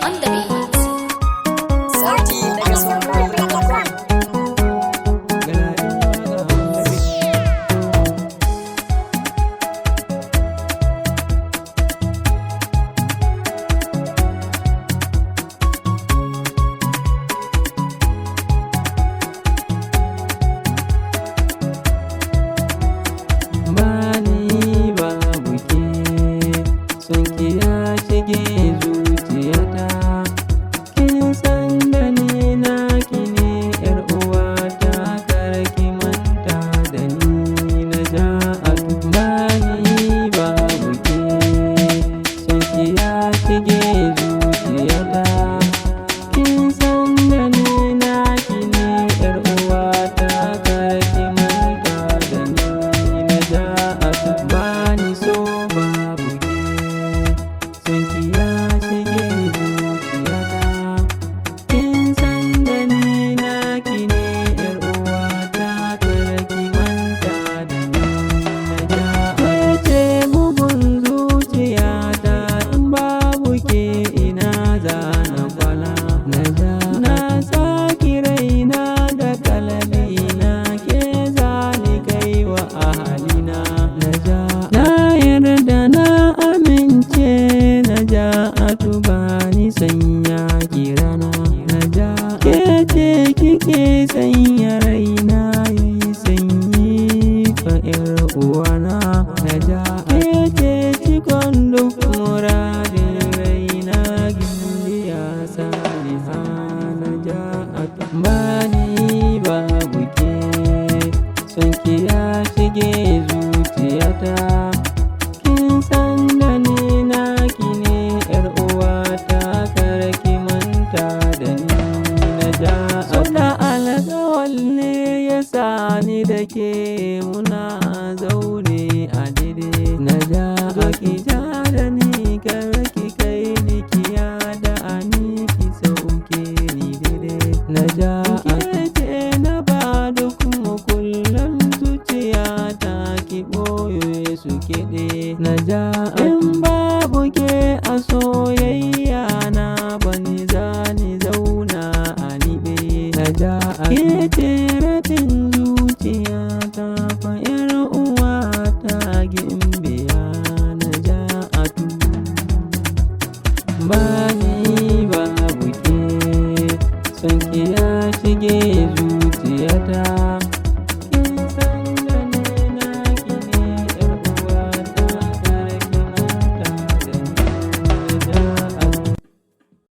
on the beat. Sauti daga Sunkuru. Kike sanya raina yayi sanyi fa ƴar uwana naja ke ce cikon duk muradin raina gimbiya saliha naja bani babu ke son ki ya shige zuciyata kin san da ni naki ne ƴar uwata kar ki manta da ni naja alƙawal ne ya sani da ke muna zaune a daidai na ja a ki ja da ni kar ki kai ni kiya da ani ki sauke ni daidai na ja a ce na ba duk kullum zuciya ta ki ɓoye su keɗe na ja in babu ke a soyayya na bani zani zauna a niɓe na ja ke ce rabin zuciya ta fa ƴar uwa ta